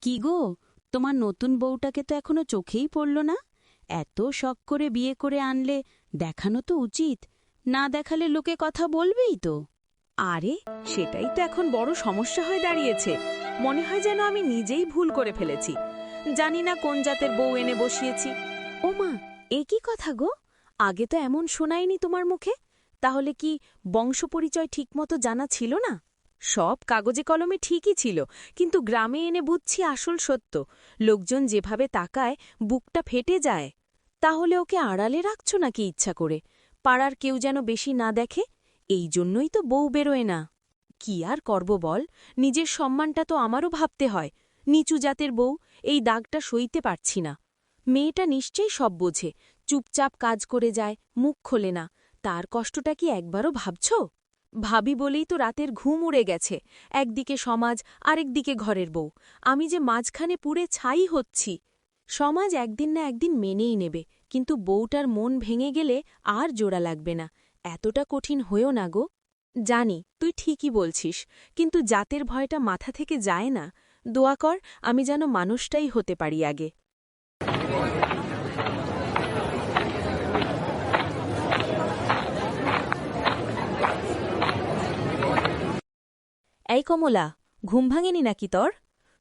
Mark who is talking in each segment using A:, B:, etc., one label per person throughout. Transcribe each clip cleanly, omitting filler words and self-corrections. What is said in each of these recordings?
A: কি গো, তোমার নতুন বউটাকে তো এখনো চোখেই পড়ল না। এত শখ করে বিয়ে করে আনলে দেখানো তো উচিত, না দেখালে লোকে কথা বলবেই তো।
B: আরে, সেটাই তো এখন বড় সমস্যা হয়ে দাঁড়িয়েছে। মনে হয় যেন আমি নিজেই ভুল করে ফেলেছি। জানি না কোন জাতের বউ এনে বসিয়েছি।
A: ও মা, এ কি কথা গো? আগে তো এমন শোনায়নি তোমার মুখে। তাহলে কি বংশপরিচয় ঠিকমতো জানা ছিল না?
B: সব কাগজে কলমে ঠিকই ছিল, কিন্তু গ্রামে এনে বুঝছি আসল সত্য। লোকজন যেভাবে তাকায়, বুকটা ফেটে যায়।
A: তাহলে ওকে আড়ালে রাখছ নাকি ইচ্ছা করে? পাড়ার কেউ যেন বেশি না দেখে, এই জন্যই তো বউ বেরোয় না।
B: কি আর করব বল, নিজের সম্মানটা তো আমারও ভাবতে হয়। নিচু জাতের বউ, এই দাগটা সইতে পারছি না। মেয়েটা নিশ্চয়ই সব বোঝে, চুপচাপ কাজ করে যায়, মুখ খোলে না। তার কষ্টটা কি একবারও ভাবছ? ভাবি বলেই তো রাতের ঘুম উড়ে গেছে। একদিকে সমাজ, আরেকদিকে ঘরের বউ। আমি যে মাঝখানে পুড়ে ছাই হচ্ছি। সমাজ একদিন না একদিন মেনেই নেবে, কিন্তু বউটার মন ভেঙে গেলে আর জোড়া লাগবে না। এতটা কঠিন হয়েও না গো। জানি তুই ঠিকই বলছিস, কিন্তু জাতের ভয়টা মাথা থেকে যায় না। দোয়া কর আমি যেন মানুষটাই হতে পারি আগে। এই কমলা, ঘুম ভাঙেনি নাকি তোর?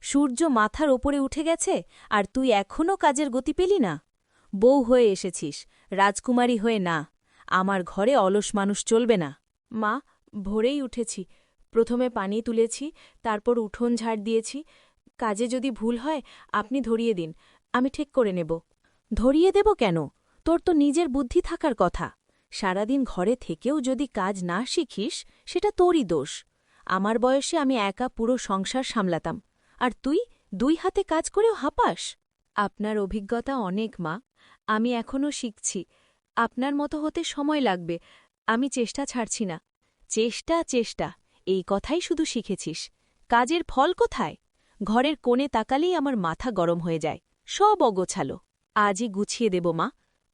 B: সূর্য মাথার ওপরে উঠে গেছে, আর তুই এখনও কাজের গতি পেলি না? বউ হয়ে এসেছিস, রাজকুমারী হয়ে না। আমার ঘরে অলস মানুষ চলবে না। মা, ভোরেই উঠেছি। প্রথমে পানি তুলেছি, তারপর উঠোন ঝাড় দিয়েছি। কাজে যদি ভুল হয় আপনি ধরিয়ে দিন, আমি ঠিক করে নেব। ধরিয়ে দেব কেন? তোর তো নিজের বুদ্ধি থাকার কথা। সারাদিন ঘরে থেকেও যদি কাজ না শিখিস, সেটা তোরই দোষ। আমার বয়সে আমি একা পুরো সংসার সামলাতাম, আর তুই 2 হাতে কাজ করেও হাঁপাস। আপনার অভিজ্ঞতা অনেক মা, আমি এখনও শিখছি। আপনার মতো হতে সময় লাগবে, আমি চেষ্টা ছাড়ছি না। চেষ্টা চেষ্টা, এই কথাই শুধু শিখেছিস। কাজের ফল কোথায়? ঘরের কোণে তাকালেই আমার মাথা গরম হয়ে যায়। সব অগোছালো। আজই গুছিয়ে দেব মা।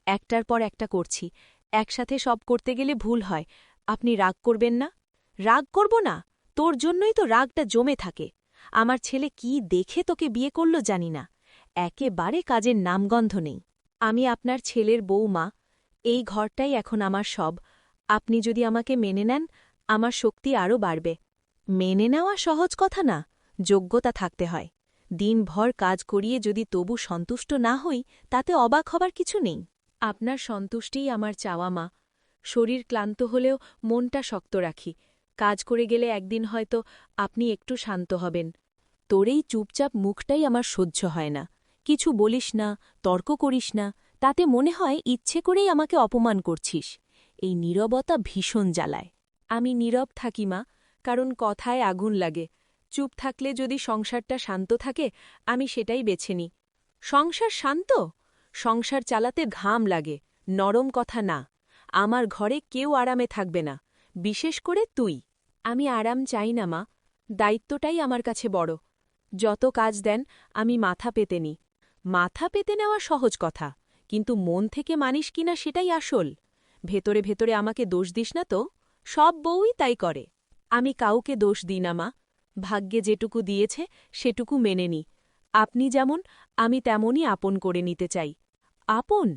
B: একটার পর একটা করছি। একসাথে সব করতে গেলে ভুল হয়। আপনি রাগ করবেন না? রাগ করব না? তোর জন্যই তো রাগটা জমে থাকে। আমার ছেলে কি দেখে তোকে বিয়ে করল জানি না। একেবারে কাজের নামগন্ধ নেই। আমি আপনার ছেলের বউ মা। এই ঘরটাই এখন আমার সব। আপনি যদি আমাকে মেনে নেন, আমার শক্তি আরও বাড়বে। মেনে নেওয়া সহজ কথা না, যোগ্যতা থাকতে হয়। দিনভর কাজ করিয়ে যদি তবু সন্তুষ্ট না হই, তাতে অবাক হবার কিছু নেই। আপনার সন্তুষ্টিই আমার চাওয়া মা। শরীর ক্লান্ত হলেও মনটা শক্ত রাখি। কাজ করে গেলে একদিন হয়তো আপনি একটু শান্ত হবেন। তোর এই চুপচাপ মুখটাই আমার সহ্য হয় না। কিছু বলিস না, তর্ক করিস না, তাতে মনে হয় ইচ্ছে করেই আমাকে অপমান করছিস। এই নীরবতা ভীষণ জ্বালায়। আমি নীরব থাকি মা, কারণ কথায় আগুন লাগে। চুপ থাকলে যদি সংসারটা শান্ত থাকে, আমি সেটাই বেছে নিই। সংসার শান্ত? সংসার চালাতে ঘাম লাগে, নরম কথা না। আমার ঘরে কেউ আরামে থাকবে না, বিশেষ করে তুই। আমি আরাম চাই না মা, দায়িত্বটাই আমার কাছে বড়। যত কাজ দেন আমি মাথা পেতে নিই। মাথা পেতে নেওয়া সহজ কথা, কিন্তু মন থেকে মানিস কিনা সেটাই আসল। ভেতরে ভেতরে আমাকে দোষ দিস না তো, সব বউই তাই করে। আমি কাউকে দোষ দিই না মা, ভাগ্যে যেটুকু দিয়েছে সেটুকু মেনে নি। আপনি যেমন, আমি তেমনই আপন করে নিতে চাই। আপন?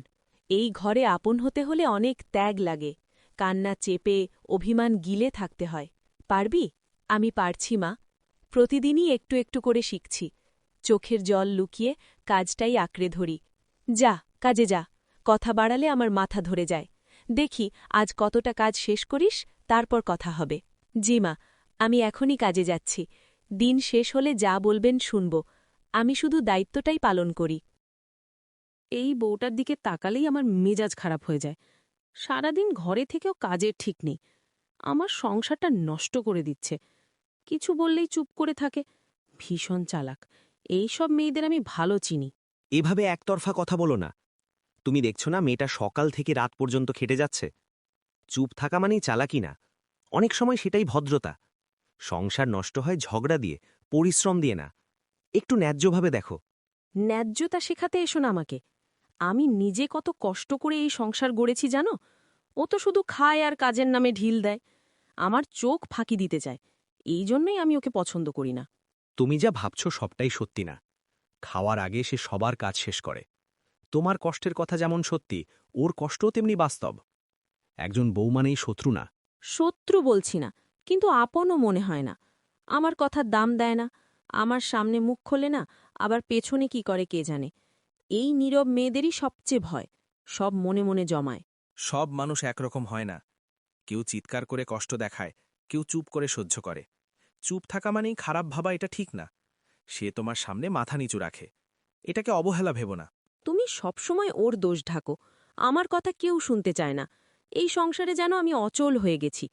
B: এই ঘরে আপন হতে হলে অনেক ত্যাগ লাগে। কান্না চেপে, অভিমান গিলে থাকতে হয়। পারবি? আমি পারছি মা। প্রতিদিনই একটু একটু করে শিখছি। চোখের জল লুকিয়ে কাজটাই আঁকড়ে ধরি। যা, কাজে যা। কথা বাড়ালে আমার মাথা ধরে যায়। দেখি আজ কতটা কাজ শেষ করিস, তারপর কথা হবে। জি মা, আমি এখনই কাজে যাচ্ছি। দিন শেষ হলে যা বলবেন শুনব। আমি শুধু দায়িত্বটাই পালন করি। এই বউটার দিকে তাকালেই আমার মেজাজ খারাপ হয়ে যায়। সারাদিন ঘরে থেকেও কাজের ঠিক নেই। আমার সংসারটা নষ্ট করে দিচ্ছে। কিছু বললেই চুপ করে থাকে। ভীষণ চালাক। এই সব মেয়েদের আমি ভালো চিনি।
C: এভাবে একতরফা কথা বলো না। তুমি দেখছো না মেয়েটা সকাল থেকে রাত পর্যন্ত খেটে যাচ্ছে? চুপ থাকা মানেই চালাকি না, অনেক সময় সেটাই ভদ্রতা। সংসার নষ্ট হয় ঝগড়া দিয়ে, পরিশ্রম দিয়ে না। একটু ন্যায্যভাবে দেখো।
B: ন্যায্যতা শেখাতে এসো না আমাকে। আমি নিজে কত কষ্ট করে এই সংসার গড়েছি জানো? ও তো শুধু খায় আর কাজের নামে ঢিল দেয়। আমার চোখ ফাঁকি দিতে চায়। এই জন্যই আমি ওকে পছন্দ করি না।
C: তুমি যা ভাবছো সবটাই সত্যি না। খাওয়ার আগে সে সবার কাজ শেষ করে। তোমার কষ্টের কথা যেমন সত্যি, ওর কষ্টও তেমনি বাস্তব। একজন বউ মানেই শত্রু না।
B: শত্রু বলছি না, কিন্তু আপনও মনে হয় না। আমার কথার দাম দেয় না, আমার সামনে মুখ খোলে না, আবার পেছনে কি করে কে জানে। এই নীরব মেয়েদেরই সবচেয়ে ভয়, সব মনে মনে জমায়।
D: সব মানুষ একরকম হয় না। কেউ চিৎকার করে কষ্ট দেখায়, কেউ চুপ করে সহ্য করে। চুপ থাকা মানেই খারাপ ভাবা, এটা ঠিক না। সে তোমার সামনে মাথা নিচু রাখে, এটাকে অবহেলা ভেবো না।
B: তুমি সবসময় ওর দোষ ঢাকো, আমার কথা কেউ শুনতে চায় না। এই সংসারে যেন আমি অচল হয়ে গেছি।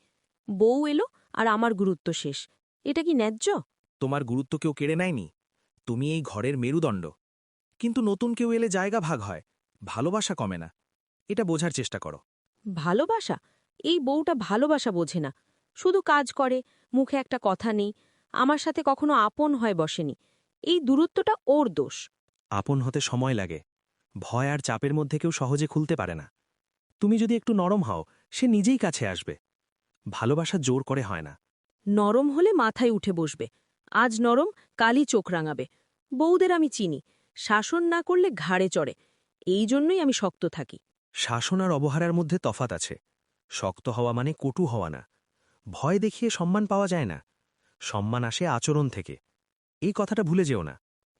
B: বউ এলো আর আমার গুরুত্ব শেষ। এটা কি ন্যায্য?
D: তোমার গুরুত্ব কেউ কেড়ে নেয়নি, তুমি এই ঘরের মেরুদণ্ড। কিন্তু নতুন কেউ এলে জায়গা ভাগ হয়, ভালোবাসা কমে না। এটা বোঝার চেষ্টা করো।
B: ভালোবাসা? এই বউটা ভালোবাসা বোঝে না, শুধু কাজ করে, মুখে একটা কথা নেই, আমার সাথে কখনো আপন হয় বসেনি। এই দূরত্বটা ওর দোষ।
D: আপন হতে সময় লাগে, ভয় আর চাপের মধ্যে কেউ সহজে খুলতে পারে না। তুমি যদি একটু নরম হও, সে নিজেই কাছে আসবে। ভালোবাসা জোর করে হয় না।
B: নরম হলে মাথায় উঠে বসবে, আজ নরম, কালই চোখ রাঙাবে। বউদের আমি চিনি, শাসন না করলে ঘাড়ে চড়ে। এই জন্যই আমি শক্ত থাকি।
D: শাসন আর অবহেলার মধ্যে তফাৎ আছে। শক্ত হওয়া মানে কটু হওয়া না। ভয় দেখিয়ে সম্মান পাওয়া যায় না, সম্মান আসে আচরণ থেকে। এই কথাটা ভুলে যেও না।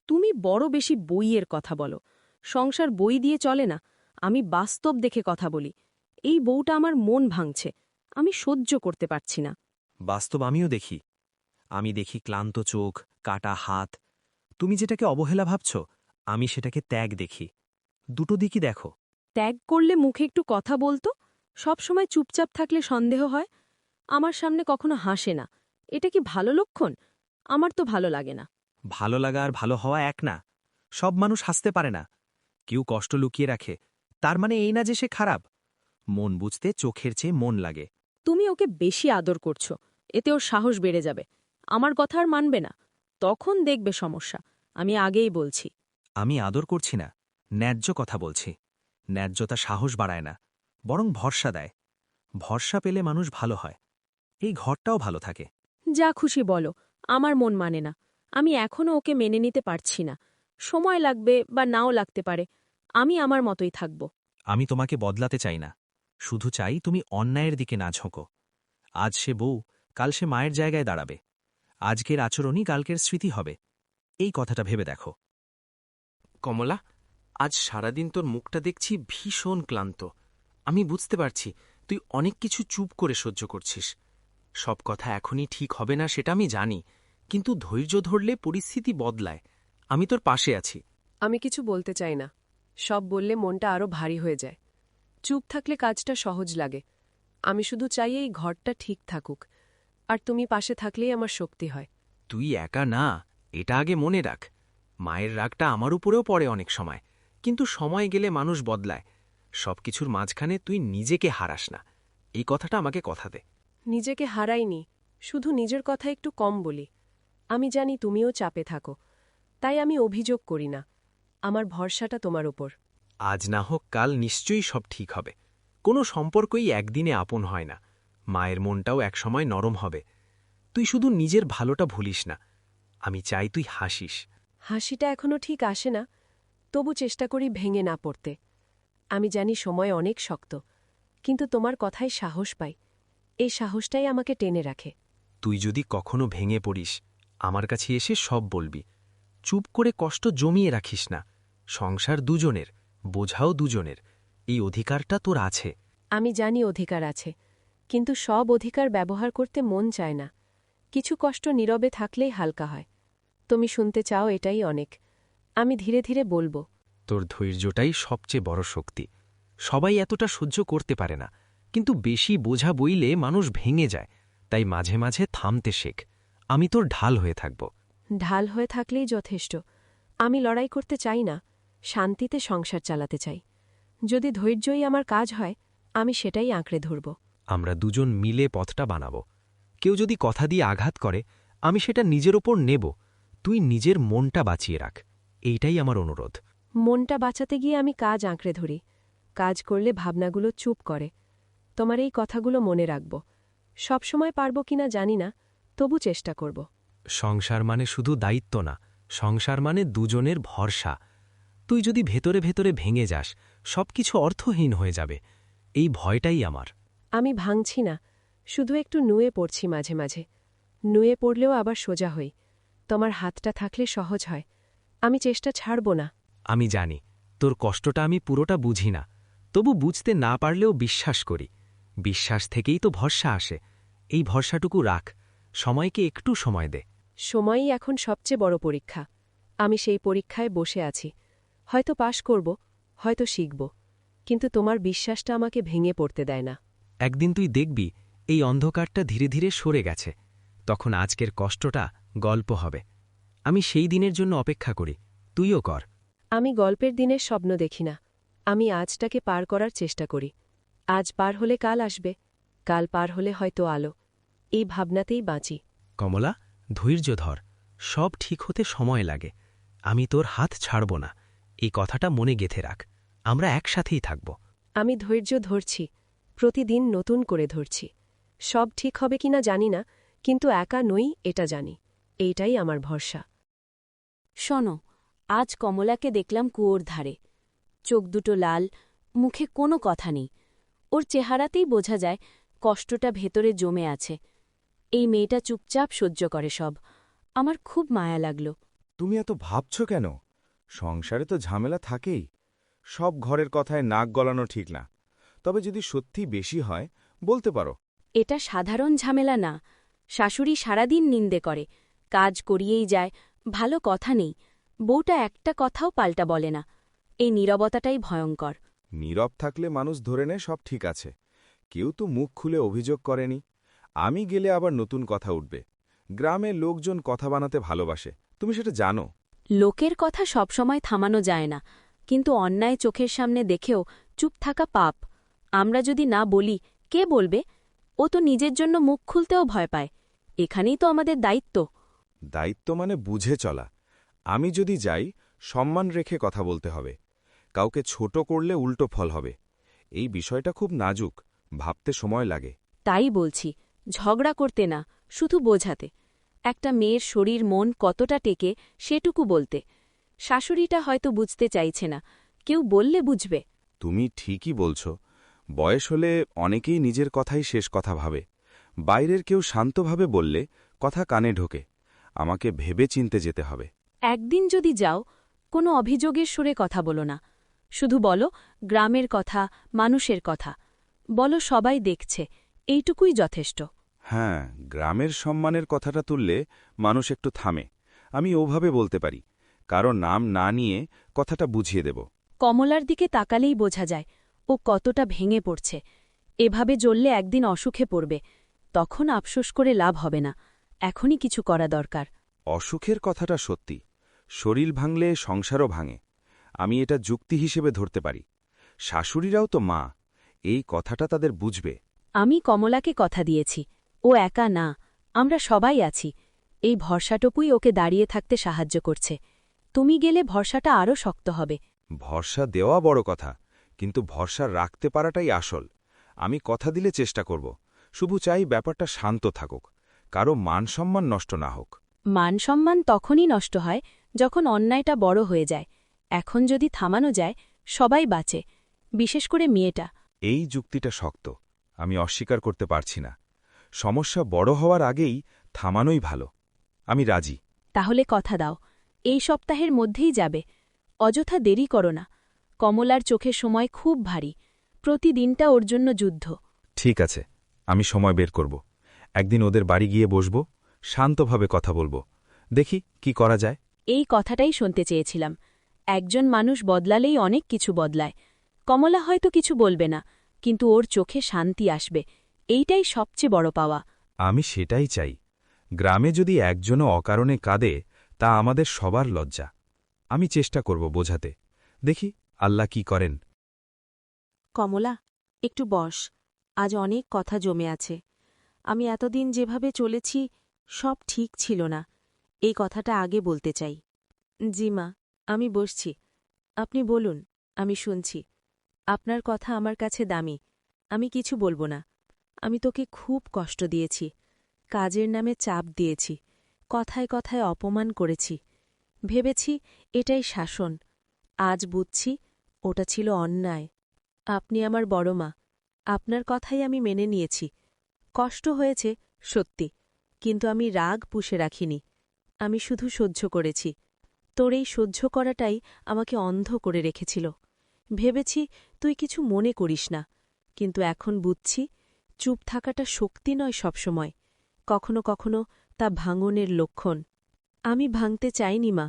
B: তুমি বড় বেশি বইয়ের কথা বলো, সংসার বই দিয়ে চলে না। আমি বাস্তব দেখে কথা বলি। এই বউটা আমার মন ভাঙছে, আমি সহ্য করতে পারছি না।
D: বাস্তব আমিও দেখি। আমি দেখি ক্লান্ত চোখ, কাটা হাত। তুমি যেটাকে অবহেলা ভাবছ, আমি সেটাকে ত্যাগ দেখি। দুটো দিকই দেখো।
B: ত্যাগ করলে মুখে একটু কথা বলতো, সবসময় চুপচাপ থাকলে সন্দেহ হয়। আমার সামনে কখনো হাসে না, এটা কি ভালো লক্ষণ? আমার তো ভালো লাগে না।
D: ভালো লাগা আর ভালো হওয়া এক না। সব মানুষ হাসতে পারে না, কেউ কষ্ট লুকিয়ে রাখে। তার মানে এই না যে সে খারাপ। মন বুঝতে চোখের চেয়ে মন লাগে।
B: তুমি ওকে বেশি আদর করছো, এতে ওর সাহস বেড়ে যাবে। আমার কথা আর মানবে না, তখন দেখবে সমস্যা। আমি আগেই বলছি।
D: আমি আদর করছি না, ন্যায্য কথা বলছি। ন্যায্যতা সাহস বাড়ায় না, বরং ভরসা দেয়। ভরসা পেলে মানুষ ভালো হয়, এই ঘরটাও ভালো থাকে।
B: যা খুশি বলো, আমার মন মানে না। আমি এখনও ওকে মেনে নিতে পারছি না। সময় লাগবে বা নাও লাগতে পারে, আমি আমার মতোই থাকব।
D: আমি তোমাকে বদলাতে চাই না, শুধু চাই তুমি অন্যায়ের দিকে না ঝোঁকো। আজ সে বউ, কাল সে মায়ের জায়গায় দাঁড়াবে। আজকের আচরণই কালকের স্মৃতি হবে, এই কথাটা ভেবে দেখো।
E: কমলা, আজ সারাদিন তোর মুখটা দেখছি ভীষণ ক্লান্ত। আমি বুঝতে পারছি তুই অনেক কিছু চুপ করে সহ্য করছিস। সব কথা এখনই ঠিক হবে না সেটা আমি জানি, কিন্তু ধৈর্য ধরলে পরিস্থিতি বদলায়। আমি তোর পাশে আছি।
F: আমি কিছু বলতে চাই না, সব বললে মনটা আরও ভারী হয়ে যায়। চুপ থাকলে কাজটা সহজ লাগে। আমি শুধু চাই এই ঘরটা ঠিক থাকুক, আর তুমি পাশে থাকলেই আমার শক্তি হয়।
E: তুই একা না, এটা আগে মনে রাখ। মায়ের রাগটা আমার উপরেও পড়ে অনেক সময়, কিন্তু সময় গেলে মানুষ বদলায়। সবকিছুর মাঝখানে তুই নিজেকে হারাস না, এই কথাটা আমাকে কথা দে।
F: নিজেকে হারাইনি, শুধু নিজের কথা একটু কম বলি। আমি জানি তুমিও চাপে থাকো, তাই আমি অভিযোগ করি না। আমার ভরসাটা তোমার ওপর।
E: আজ না হোক কাল নিশ্চয়ই সব ঠিক হবে। কোনো সম্পর্কই একদিনে আপন হয় না। মায়ের মনটাও একসময় নরম হবে। তুই শুধু নিজের ভালোটা ভুলিস না। আমি চাই তুই হাসিস।
F: হাসিটা এখনো ঠিক আসে না, তবু চেষ্টা করি ভেঙে না পড়তে। আমি জানি সময় অনেক শক্ত, কিন্তু তোমার কথায় সাহস পাই। এই সাহসটাই আমাকে টেনে রাখে।
E: তুই যদি কখনো ভেঙে পড়িস, আমার কাছে এসে সব বলবি। চুপ করে কষ্ট জমিয়ে রাখিস না। সংসার দুজনের, বোঝাও দুজনের। এই অধিকারটা তোর আছে।
F: আমি জানি অধিকার আছে, কিন্তু সব অধিকার ব্যবহার করতে মন চায় না। কিছু কষ্ট নীরবে থাকলেই হালকা হয়। তুমি শুনতে চাও, এটাই অনেক। আমি ধীরে ধীরে বলবো।
E: তোর ধৈর্যটাই সবচেয়ে বড় শক্তি। সবাই এতটা সহ্য করতে পারে না, কিন্তু বেশি বোঝা বইলে মানুষ ভেঙে যায়। তাই মাঝে মাঝে থামতে শেখ। আমি তোর ঢাল হয়ে থাকব।
F: ঢাল হয়ে থাকলেই যথেষ্ট। আমি লড়াই করতে চাই না, শান্তিতে সংসার চালাতে চাই। যদি ধৈর্যই আমার কাজ হয়, আমি সেটাই আঁকড়ে ধরব।
E: আমরা দুজন মিলে পথটা বানাব। কেউ যদি কথা দিয়ে আঘাত করে, আমি সেটা নিজের ওপর নেব। তুই নিজের মনটা বাঁচিয়ে রাখ, এইটাই আমার অনুরোধ।
F: মনটা বাঁচাতে গিয়ে আমি কাজ আঁকড়ে ধরি। কাজ করলে ভাবনাগুলো চুপ করে। তোমার এই কথাগুলো মনে রাখব। সবসময় পারব কিনা জানি না, তবু চেষ্টা করব।
E: সংসার মানে শুধু দায়িত্ব না, সংসার মানে দুজনের ভরসা। তুই যদি ভেতরে ভেতরে ভেঙে যাস, সবকিছু অর্থহীন হয়ে যাবে। এই ভয়টাই আমার।
F: আমি ভাঙছি না, শুধু একটু নুয়ে পড়ছি মাঝে মাঝে। নুয়ে পড়লেও আবার সোজা হই। তোমার হাতটা থাকলে সহজ হয়। আমি চেষ্টা ছাড়ব না।
E: আমি জানি তোর কষ্টটা আমি পুরোটা বুঝি না, তবু বুঝতে না পারলেও বিশ্বাস করি। বিশ্বাস থেকেই তো ভরসা আসে। এই ভরসাটুকু রাখ, সময়কে একটু সময় দে।
F: সময়ই এখন সবচেয়ে বড় পরীক্ষা। আমি সেই পরীক্ষায় বসে আছি। হয়তো পাশ করব, হয়তো শিখব, কিন্তু তোমার বিশ্বাসটা আমাকে ভেঙে পড়তে দেয় না।
E: একদিন তুই দেখবি এই অন্ধকারটা ধীরে ধীরে সরে গেছে, তখন আজকের কষ্টটা গল্প হবে। আমি সেই দিনের জন্য অপেক্ষা করি, তুইও কর।
F: আমি গল্পের দিনের স্বপ্ন দেখি না, আমি আজটাকে পার করার চেষ্টা করি। আজ পার হলে কাল আসবে, কাল পার হলে হয়তো আলো। এই ভাবনাতেই বাঁচি।
E: কমলা, ধৈর্য ধর, সব ঠিক হতে সময় লাগে। আমি তোর হাত ছাড়ব না, এই কথাটা মনে গেঁথে রাখ। আমরা একসাথেই থাকব।
F: আমি ধৈর্য ধরছি, প্রতিদিন নতুন করে ধরছি। সব ঠিক হবে কিনা জানি না, কিন্তু একা নই এটা জানি। এইটাই আমার ভরসা।
B: শোনো, আজ কমলাকে দেখলাম কুয়োর ধারে। চোখ দুটো লাল, মুখে কোনো কথা নেই। ওর চেহারাতেই বোঝা যায় কষ্টটা ভেতরে জমে আছে। এই মেয়েটা চুপচাপ সহ্য করে সব। আমার খুব মায়া লাগল।
G: তুমি এত ভাবছ কেন? সংসারে তো ঝামেলা থাকেই। সব ঘরের কথায় নাক গলানো ঠিক না। তবে যদি সত্যি বেশি হয় বলতে পারো।
B: এটা সাধারণ ঝামেলা না। শাশুড়ি সারাদিন নিন্দে করে, কাজ করিয়েই যায়, ভালো কথা নেই। বউটা একটা কথাও পাল্টা বলে না। এই নীরবতাটাই ভয়ঙ্কর।
G: নীরব থাকলে মানুষ ধরে নেয় সব ঠিক আছে। কেউ তো মুখ খুলে অভিযোগ করেনি। আমি গেলে আবার নতুন কথা উঠবে। গ্রামের লোকজন কথা বানাতে ভালোবাসে, তুমি সেটা জানো।
B: লোকের কথা সবসময় থামানো যায় না, কিন্তু অন্যায় চোখের সামনে দেখেও চুপ থাকা পাপ। আমরা যদি না বলি, কে বলবে? ও তো নিজের জন্য মুখ খুলতেও ভয় পায়। এখানেই তো আমাদের দায়িত্ব।
G: দায়িত্ব মানে বুঝে চলা। আমি যদি যাই, সম্মান রেখে কথা বলতে হবে। কাউকে ছোট করলে উল্টো ফল হবে। এই বিষয়টা খুব নাজুক, ভাবতে সময় লাগে।
B: তাই বলছি, ঝগড়া করতে না, শুধু বোঝাতে। একটা মেয়ের শরীর মন কতটা টেকে সেটুকু বলতে। শাশুড়িটা হয়তো বুঝতে চাইছে না, কেউ বললে বুঝবে।
G: তুমি ঠিকই বলছ। বয়স হলে অনেকেই নিজের কথাই শেষ কথা ভাবে। বাইরের কেউ শান্তভাবে বললে কথা কানে ঢোকে। আমাকে ভেবে চিনতে যেতে হবে।
B: একদিন যদি যাও, কোনো অভিযোগের সুরে কথা বলো না। শুধু বলো গ্রামের কথা, মানুষের কথা। বলো সবাই দেখছে, এইটুকুই যথেষ্ট।
G: হ্যাঁ, গ্রামের সম্মানের কথাটা তুললে মানুষ একটু থামে। আমি ওভাবে বলতে পারি। কারো নাম না নিয়ে কথাটা বুঝিয়ে দেব।
B: কমলার দিকে তাকালেই বোঝা যায় ও কতটা ভেঙে পড়ছে। এভাবে জ্বললে একদিন অসুখে পড়বে, তখন আফসোস করে লাভ হবে না। এখনই কিছু করা দরকার।
G: অসুখের কথাটা সত্যি। শরীর ভাঙলে সংসারও ভাঙে। আমি এটা যুক্তি হিসেবে ধরতে পারি। শাশুড়িরাও তো মা, এই কথাটা তাদের বুঝবে।
B: আমি কমলাকে কথা দিয়েছি, ও একা না, আমরা সবাই আছি। এই ভরসাটুকুই ওকে দাঁড়িয়ে থাকতে সাহায্য করছে। তুমি গেলে ভরসাটা আরও শক্ত হবে।
G: ভরসা দেওয়া বড় কথা, কিন্তু ভরসা রাখতে পারাটাই আসল। আমি কথা দিলে চেষ্টা করব। শুধু চাই ব্যাপারটা শান্ত থাকুক, কারো মানসম্মান নষ্ট না হোক।
B: মান-সম্মান তখনই নষ্ট হয় যখন অন্যায়টা বড় হয়ে যায়। এখন যদি থামানো যায়, সবাই বাঁচে, বিশেষ করে মেয়েটা।
G: এই যুক্তিটা শক্ত, আমি অস্বীকার করতে পারছি না। সমস্যা বড় হওয়ার আগেই থামানোই ভালো। আমি রাজি।
B: তাহলে কথা দাও, এই সপ্তাহের মধ্যেই যাবে। অযথা দেরি করো না। কমলার চোখে সময় খুব ভারী, প্রতিদিনটা ওর জন্য যুদ্ধ।
G: ঠিক আছে, আমি সময় বের করব। একদিন ওদের বাড়ি গিয়ে বসব, শান্তভাবে কথা বলবো। দেখি কি করা যায়।
B: এই কথাটাই শুনতে চেয়েছিলাম। একজন মানুষ বদলালেই অনেক কিছু বদলায়। কমলা হয়তো কিছু বলবে না, কিন্তু ওর চোখে শান্তি আসবে। এইটাই সবচেয়ে বড় পাওয়া।
G: আমি সেটাই চাই। গ্রামে যদি একজনও অকারণে কাঁদে, তা আমাদের সবার লজ্জা। আমি চেষ্টা করব বোঝাতে। দেখি আল্লাহ কি করেন।
A: কমলা, একটু বস। আজ অনেক কথা জমে আছে। আমি এতদিন যেভাবে চলেছি সব ঠিক ছিল না। এই কথাটা আগে বলতে চাই। জি মা, আমি বসছি। আপনি বলুন, আমি শুনছি। আপনার কথা আমার কাছে দামি। আমি কিছু বলবো না। আমি তোকে খুব কষ্ট দিয়েছি, কাজের নামে চাপ দিয়েছি, কথায় কথায় অপমান করেছি। ভেবেছি এটাই শাসন। আজ বুঝছি ওটা ছিল অন্যায়। আপনি আমার বড় মা, আপনার কথাই আমি মেনে নিয়েছি। কষ্ট হয়েছে সত্যি, কিন্তু আমি রাগ পুষে রাখিনি। আমি শুধু সহ্য করেছি। তোর এই সহ্য করাটাই আমাকে অন্ধ করে রেখেছিল। ভেবেছি তুই কিছু মনে করিস না, কিন্তু এখন বুঝছি চুপ থাকাটা শক্তি নয় সবসময়, কখনো কখনো তা ভাঙনের লক্ষণ। আমি ভাঙতে চাইনি মা,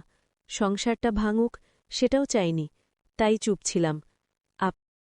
A: সংসারটা ভাঙুক সেটাও চাইনি, তাই চুপ ছিলাম।